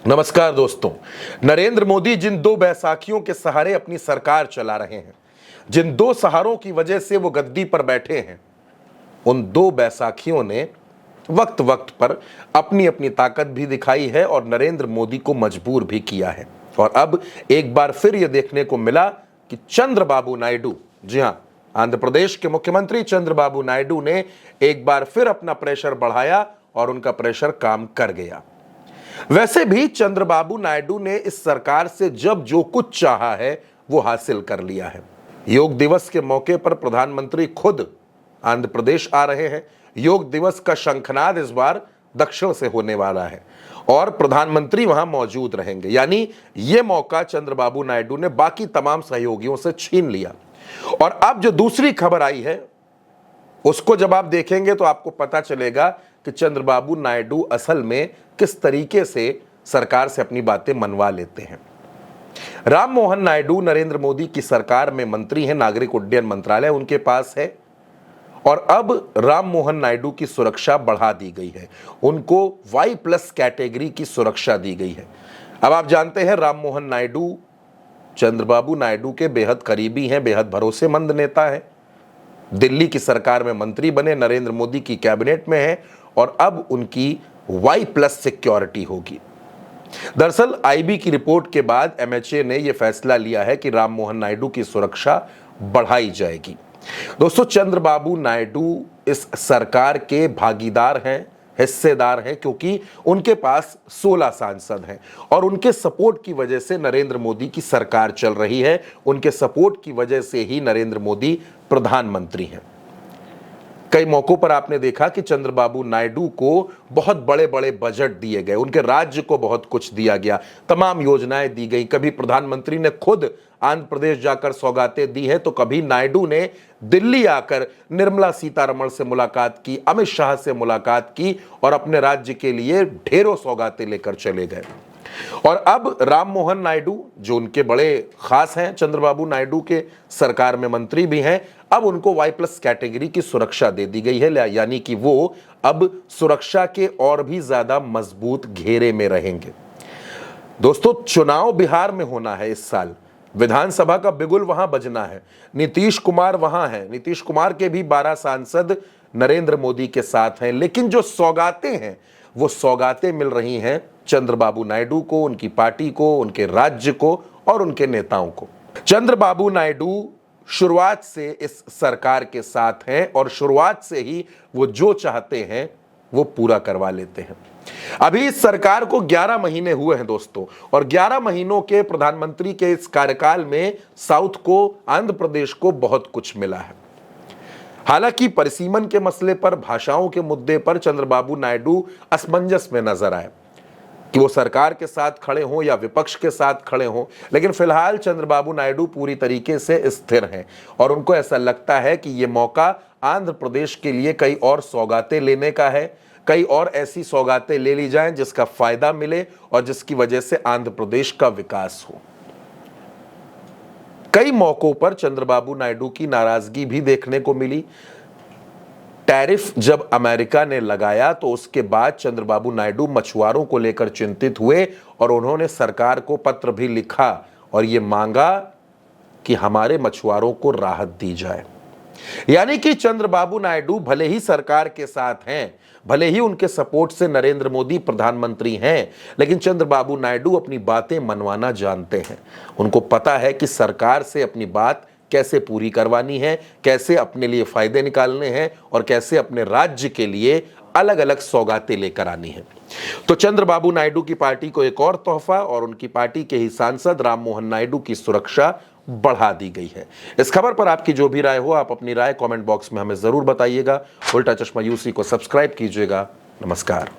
नमस्कार दोस्तों। नरेंद्र मोदी जिन दो बैसाखियों के सहारे अपनी सरकार चला रहे हैं, जिन दो सहारों की वजह से वो गद्दी पर बैठे हैं, उन दो बैसाखियों ने वक्त वक्त पर अपनी अपनी ताकत भी दिखाई है और नरेंद्र मोदी को मजबूर भी किया है। और अब एक बार फिर यह देखने को मिला कि चंद्रबाबू नायडू, जी हां, आंध्र प्रदेश के मुख्यमंत्री चंद्रबाबू नायडू ने एक बार फिर अपना प्रेशर बढ़ाया और उनका प्रेशर काम कर गया। वैसे भी चंद्रबाबू नायडू ने इस सरकार से जब जो कुछ चाहा है वो हासिल कर लिया है। योग दिवस के मौके पर प्रधानमंत्री खुद आंध्र प्रदेश आ रहे हैं। योग दिवस का शंखनाद इस बार दक्षिण से होने वाला है और प्रधानमंत्री वहां मौजूद रहेंगे, यानी यह मौका चंद्रबाबू नायडू ने बाकी तमाम सहयोगियों से छीन लिया। और अब जो दूसरी खबर आई है उसको जब आप देखेंगे तो आपको पता चलेगा कि चंद्रबाबू नायडू असल में किस तरीके से सरकार से अपनी बातें मनवा लेते हैं। राम मोहन नायडू नरेंद्र मोदी की सरकार में मंत्री हैं, नागरिक उड्डयन मंत्रालय उनके पास है और अब राम मोहन नायडू की सुरक्षा बढ़ा दी गई है। उनको Y+ कैटेगरी की सुरक्षा दी गई है। अब आप जानते हैं राम मोहन नायडू चंद्रबाबू नायडू के बेहद करीबी हैं, बेहद भरोसेमंद नेता हैं। दिल्ली की सरकार में मंत्री बने, नरेंद्र मोदी की कैबिनेट में हैं और अब उनकी Y+ सिक्योरिटी होगी। दरअसल IB की रिपोर्ट के बाद MHA ने यह फैसला लिया है कि राम मोहन नायडू की सुरक्षा बढ़ाई जाएगी। दोस्तों, चंद्रबाबू नायडू इस सरकार के भागीदार हैं, हिस्सेदार हैं, क्योंकि उनके पास 16 सांसद हैं और उनके सपोर्ट की वजह से नरेंद्र मोदी की सरकार चल रही है। उनके सपोर्ट की वजह से ही नरेंद्र मोदी प्रधानमंत्री हैं। कई मौकों पर आपने देखा कि चंद्रबाबू नायडू को बहुत बड़े बड़े बजट दिए गए, उनके राज्य को बहुत कुछ दिया गया, तमाम योजनाएं दी गई। कभी प्रधानमंत्री ने खुद आंध्र प्रदेश जाकर सौगातें दी हैं तो कभी नायडू ने दिल्ली आकर निर्मला सीतारमण से मुलाकात की, अमित शाह से मुलाकात की और अपने राज्य के लिए ढेरों सौगातें लेकर चले गए। और अब राम मोहन नायडू, जो उनके बड़े खास हैं, चंद्रबाबू नायडू के सरकार में मंत्री भी हैं, अब उनको Y+ कैटेगरी की सुरक्षा दे दी गई है, यानी कि वो अब सुरक्षा के और भी ज्यादा मजबूत घेरे में रहेंगे। दोस्तों, चुनाव बिहार में होना है इस साल, विधानसभा का बिगुल वहां बजना है, नीतीश कुमार वहां है, नीतीश कुमार के भी 12 सांसद नरेंद्र मोदी के साथ हैं, लेकिन जो सौगातें हैं वो सौगातें मिल रही हैं चंद्रबाबू नायडू को, उनकी पार्टी को, उनके राज्य को और उनके नेताओं को। चंद्रबाबू नायडू शुरुआत से इस सरकार के साथ हैं और शुरुआत से ही वो जो चाहते हैं वो पूरा करवा लेते हैं। अभी इस सरकार को 11 महीने हुए हैं दोस्तों, और 11 महीनों के प्रधानमंत्री के इस कार्यकाल में साउथ को, आंध्र प्रदेश को बहुत कुछ मिला है। हालांकि परिसीमन के मसले पर, भाषाओं के मुद्दे पर चंद्रबाबू नायडू असमंजस में नजर आए कि वो सरकार के साथ खड़े हों या विपक्ष के साथ खड़े हों, लेकिन फिलहाल चंद्रबाबू नायडू पूरी तरीके से स्थिर हैं और उनको ऐसा लगता है कि ये मौका आंध्र प्रदेश के लिए कई और सौगातें लेने का है, कई और ऐसी सौगातें ले ली जाएं जिसका फायदा मिले और जिसकी वजह से आंध्र प्रदेश का विकास हो। कई मौकों पर चंद्रबाबू नायडू की नाराजगी भी देखने को मिली। टैरिफ जब अमेरिका ने लगाया तो उसके बाद चंद्रबाबू नायडू मछुआरों को लेकर चिंतित हुए और उन्होंने सरकार को पत्र भी लिखा और यह मांगा कि हमारे मछुआरों को राहत दी जाए। यानी कि चंद्रबाबू नायडू भले ही सरकार के साथ हैं, भले ही उनके सपोर्ट से नरेंद्र मोदी प्रधानमंत्री हैं, लेकिन चंद्रबाबू नायडू अपनी बातें मनवाना जानते हैं। उनको पता है कि सरकार से अपनी बात कैसे पूरी करवानी है, कैसे अपने लिए फायदे निकालने हैं और कैसे अपने राज्य के लिए अलग अलग सौगातें लेकर आनी है। तो चंद्रबाबू नायडू की पार्टी को एक और तोहफा और उनकी पार्टी के ही सांसद राम मोहन नायडू की सुरक्षा बढ़ा दी गई है। इस खबर पर आपकी जो भी राय हो, आप अपनी राय कमेंट बॉक्स में हमें जरूर बताइएगा। उल्टा चश्मा UC को सब्सक्राइब कीजिएगा। नमस्कार।